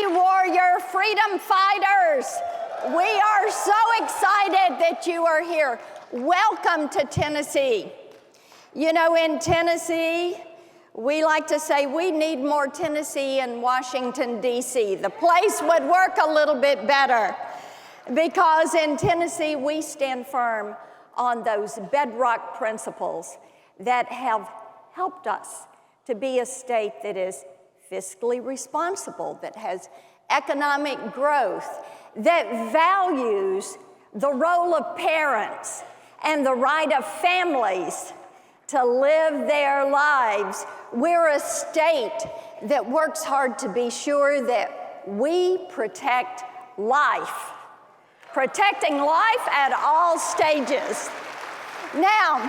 Tennessee warrior freedom fighters. We are so excited that you are here. Welcome to Tennessee. You know, in Tennessee, we like to say we need more Tennessee in Washington, D.C. The place would work a little bit better because in Tennessee, we stand firm on those bedrock principles that have helped us to be a state that is fiscally responsible, that has economic growth, that values the role of parents and the right of families to live their lives. We're a state that works hard to be sure that we protect life, protecting life at all stages. Now,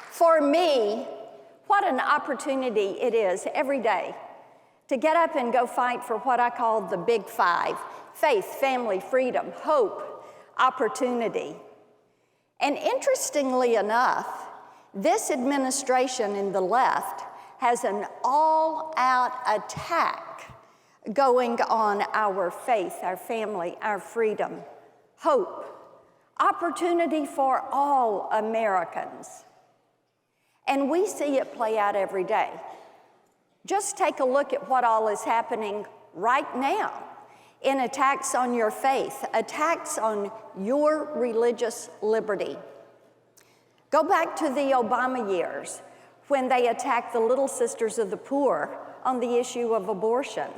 for me, what an opportunity it is every day to get up and go fight for what I call the big five: faith, family, freedom, hope, opportunity. And interestingly enough, this administration in the left has an all-out attack going on our faith, our family, our freedom, hope, opportunity for all Americans. And we see it play out every day. Just take a look at what all is happening right now in attacks on your faith, attacks on your religious liberty. Go back to the Obama years when they attacked the Little Sisters of the Poor on the issue of abortion.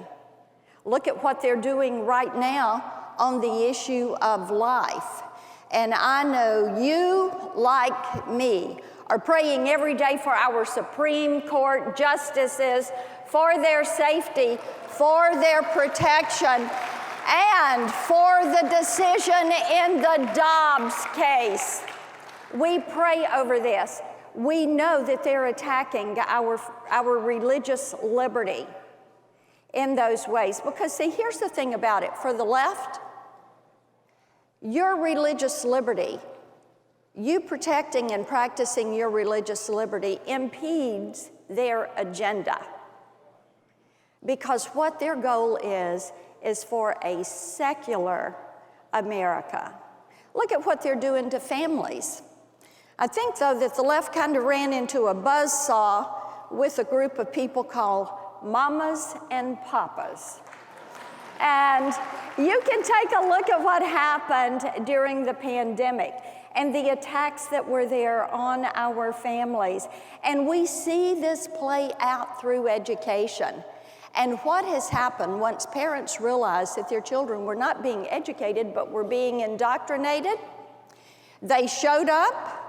Look at what they're doing right now on the issue of life. And I know you, like me, are praying every day for our Supreme Court justices, for their safety, for their protection, and for the decision in the Dobbs case. We pray over this. We know that they're attacking our religious liberty in those ways. Because see, here's the thing about it. For the left, your religious liberty, you protecting and practicing your religious liberty impedes their agenda. Because what their goal is for a secular America. Look at what they're doing to families. I think, though, that the left kind of ran into a buzzsaw with a group of people called mamas and papas. And you can take a look at what happened during the pandemic and the attacks that were there on our families. And we see this play out through education. And what has happened once parents realized that their children were not being educated but were being indoctrinated, they showed up,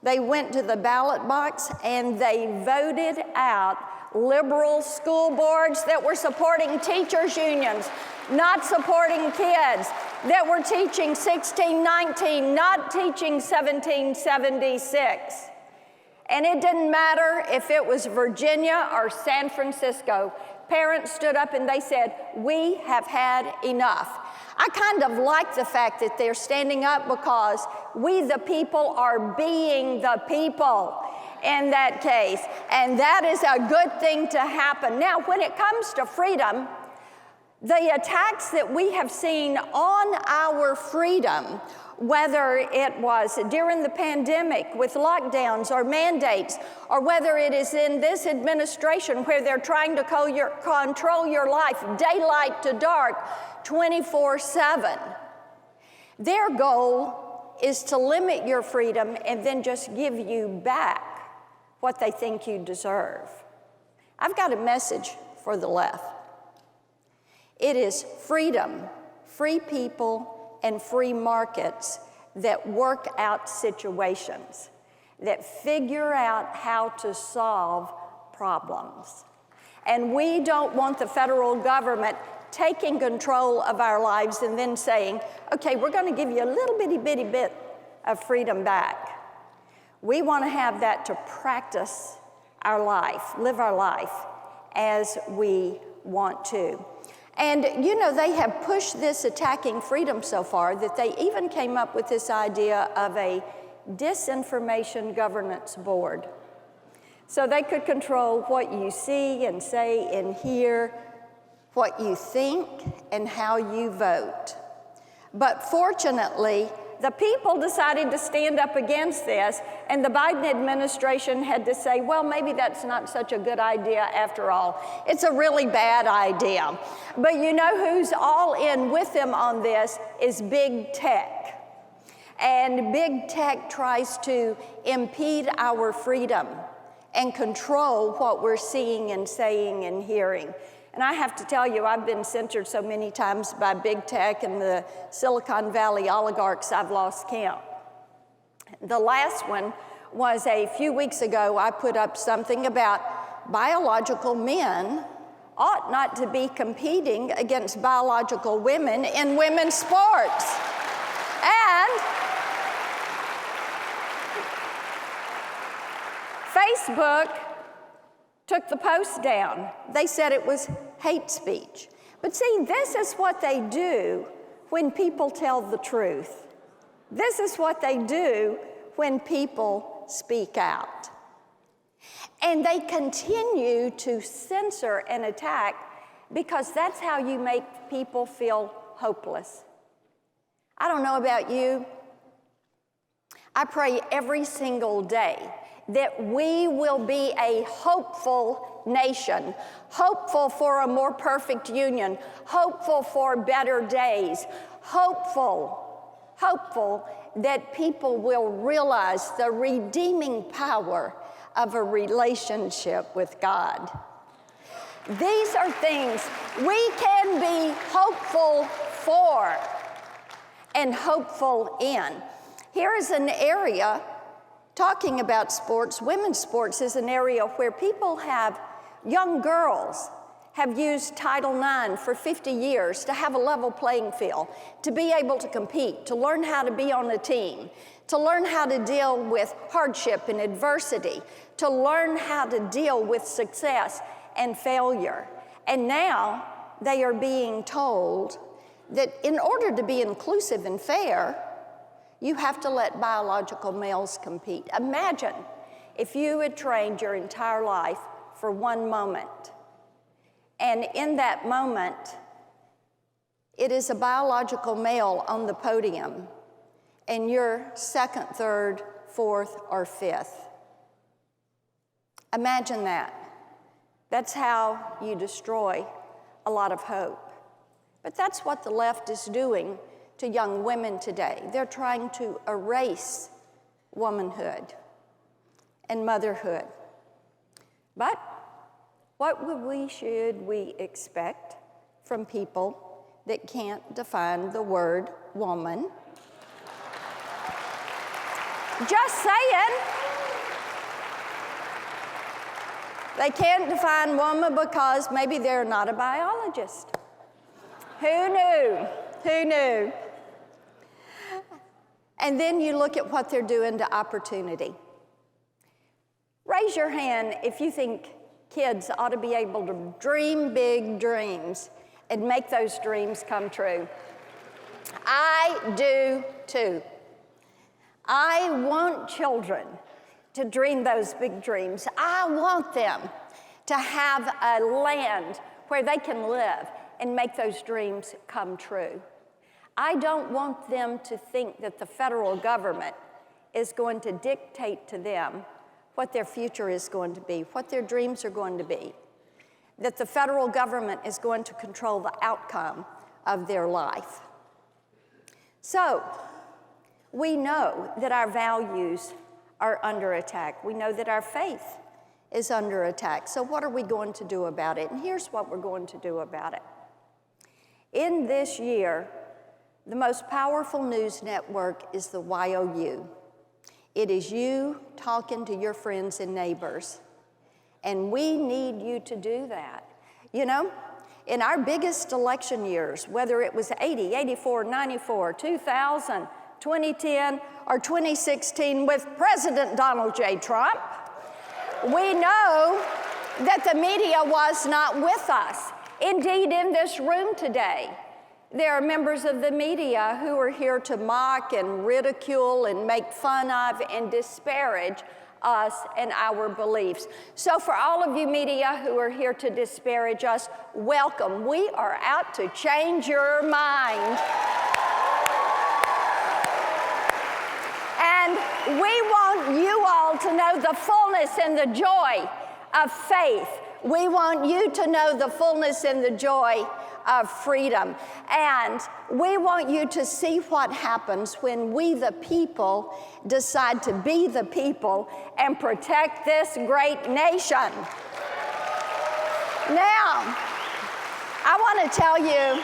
they went to the ballot box, and they voted out liberal school boards that were supporting teachers' unions, not supporting kids, that were teaching 1619, not teaching 1776. And it didn't matter if it was Virginia or San Francisco. Parents stood up and they said, we have had enough. I kind of like the fact that they're standing up because we the people are being the people in that case. And that is a good thing to happen. Now, when it comes to freedom, the attacks that we have seen on our freedom, whether it was during the pandemic with lockdowns or mandates, or whether it is in this administration where they're trying to control your life daylight to dark 24/7. Their goal is to limit your freedom and then just give you back what they think you deserve. I've got a message for the left. It is freedom, free people, and free markets that work out situations, that figure out how to solve problems. And we don't want the federal government taking control of our lives and then saying, okay, we're going to give you a little bitty bit of freedom back. We want to have that to practice our life, live our life as we want to. And, you know, they have pushed this attacking freedom so far that they even came up with this idea of a disinformation governance board. So they could control what you see and say and hear what you think, and how you vote. But fortunately, the people decided to stand up against this, and the Biden administration had to say, well, maybe that's not such a good idea after all. It's a really bad idea. But you know who's all in with them on this is big tech. And big tech tries to impede our freedom and control what we're seeing and saying and hearing. And I have to tell you, I've been censored so many times by big tech and the Silicon Valley oligarchs, I've lost count. The last one was a few weeks ago. I put up something about biological men ought not to be competing against biological women in women's sports. And Facebook took the post down. They said it was hate speech. But see, this is what they do when people tell the truth. This is what they do when people speak out. And they continue to censor and attack because that's how you make people feel hopeless. I don't know about you. I pray every single day that we will be a hopeful nation, hopeful for a more perfect union, hopeful for better days, hopeful that people will realize the redeeming power of a relationship with God. These are things we can be hopeful for and hopeful in. Here is an area, talking about sports, women's sports is an area where people have, young girls have used Title IX for 50 years to have a level playing field, to be able to compete, to learn how to be on a team, to learn how to deal with hardship and adversity, to learn how to deal with success and failure. And now they are being told that in order to be inclusive and fair, you have to let biological males compete. Imagine if you had trained your entire life for one moment, and in that moment, it is a biological male on the podium, and you're second, third, fourth, or fifth. Imagine that. That's how you destroy a lot of hope. But that's what the left is doing to young women today. They're trying to erase womanhood and motherhood. But what should we expect from people that can't define the word woman? Just saying. They can't define woman because maybe they're not a biologist. Who knew? Who knew? And then you look at what they're doing to opportunity. Raise your hand if you think kids ought to be able to dream big dreams and make those dreams come true. I do too. I want children to dream those big dreams. I want them to have a land where they can live and make those dreams come true. I don't want them to think that the federal government is going to dictate to them what their future is going to be, what their dreams are going to be, that the federal government is going to control the outcome of their life. So, we know that our values are under attack. We know that our faith is under attack. So what are we going to do about it? And here's what we're going to do about it. In this year, the most powerful news network is the YOU. It is you talking to your friends and neighbors. And we need you to do that. You know, in our biggest election years, whether it was 80, 84, 94, 2000, 2010, or 2016 with President Donald J. Trump, we know that the media was not with us. Indeed, in this room today, there are members of the media who are here to mock and ridicule and make fun of and disparage us and our beliefs. So for all of you media who are here to disparage us, welcome. We are out to change your mind. And we want you all to know the fullness and the joy of faith. We want you to know the fullness and the joy of freedom. And we want you to see what happens when we, the people, decide to be the people and protect this great nation. Now, I want to tell you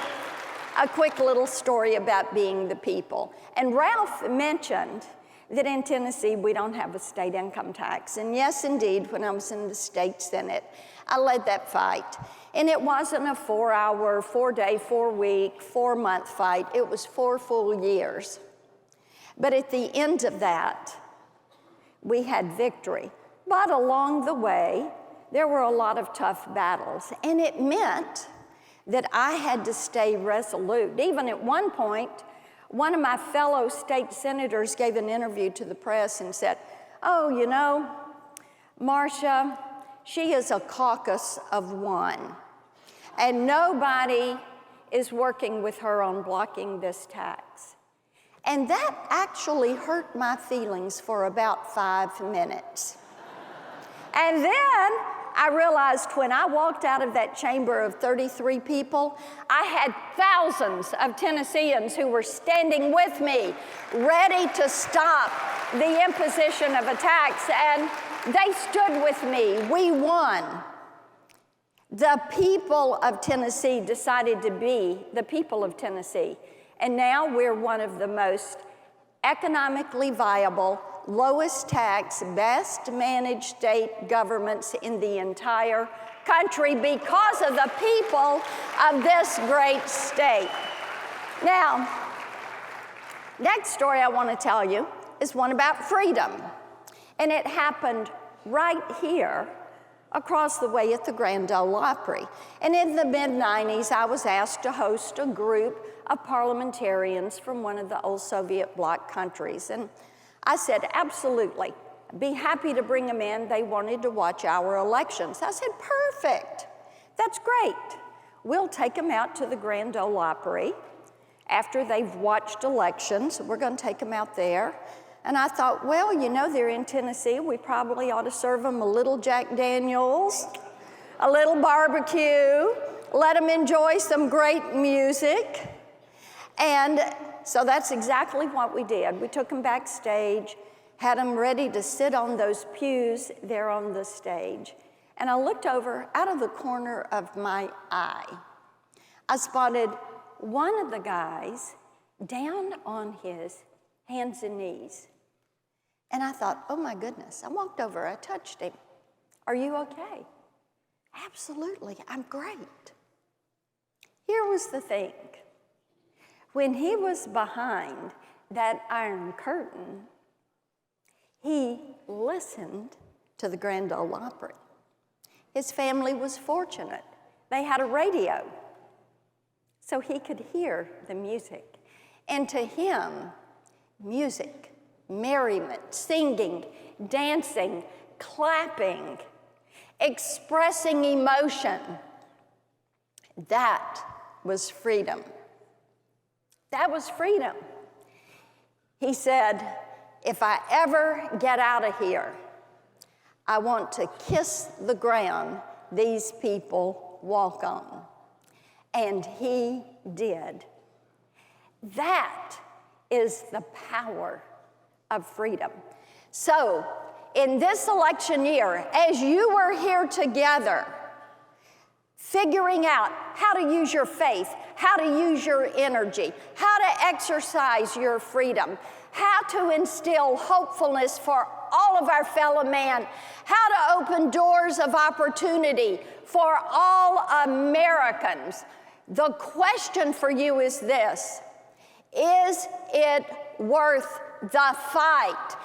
a quick little story about being the people. And Ralph mentioned that in Tennessee, we don't have a state income tax. And yes, indeed, when I was in the state Senate, I led that fight. And it wasn't a 4-hour, 4-day, 4-week, 4-month fight. It was 4 full years. But at the end of that, we had victory. But along the way, there were a lot of tough battles. And it meant that I had to stay resolute. Even at one point, one of my fellow state senators gave an interview to the press and said, "Oh, you know, Marsha, she is a caucus of one, and nobody is working with her on blocking this tax." And that actually hurt my feelings for about 5 minutes. And then I realized when I walked out of that chamber of 33 people, I had thousands of Tennesseans who were standing with me, ready to stop the imposition of a tax, and they stood with me. We won. The people of Tennessee decided to be the people of Tennessee, and now we're one of the most economically viable, lowest tax, best managed state governments in the entire country because of the people of this great state. Now, next story I want to tell you is one about freedom. And it happened right here across the way at the Grand Ole Opry. And in the mid-90s, I was asked to host a group of parliamentarians from one of the old Soviet bloc countries. And I said, absolutely, be happy to bring them in. They wanted to watch our elections. I said, perfect, that's great. We'll take them out to the Grand Ole Opry after they've watched elections. We're going to take them out there. And I thought, well, you know, they're in Tennessee. We probably ought to serve them a little Jack Daniels, a little barbecue, let them enjoy some great music. And so that's exactly what we did. We took them backstage, had them ready to sit on those pews there on the stage. And I looked over out of the corner of my eye. I spotted one of the guys down on his hands and knees. And I thought, oh my goodness. I walked over, I touched him. Are you okay? Absolutely, I'm great. Here was the thing. When he was behind that iron curtain, he listened to the Grand Ole Opry. His family was fortunate. They had a radio, so he could hear the music. And to him, music, merriment, singing, dancing, clapping, expressing emotion, that was freedom. That was freedom. He said, if I ever get out of here, I want to kiss the ground these people walk on. And he did. That is the power of freedom. So, in this election year, as you were here together, figuring out how to use your faith, how to use your energy, how to exercise your freedom, how to instill hopefulness for all of our fellow man, how to open doors of opportunity for all Americans. The question for you is this: is it worth the fight?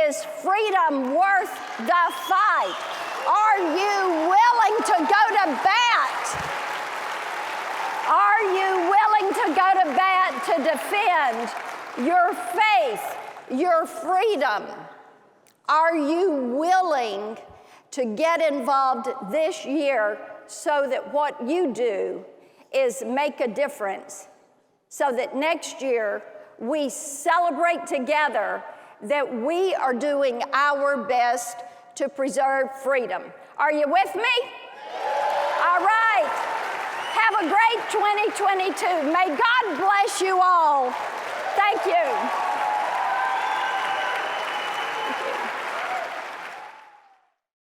Is freedom worth the fight? Are you willing to go to bat? Are you willing to go to bat to defend your faith, your freedom? Are you willing to get involved this year so that what you do is make a difference, so that next year we celebrate together that we are doing our best to preserve freedom? Are you with me? All right. Have a great 2022. May God bless you all. Thank you.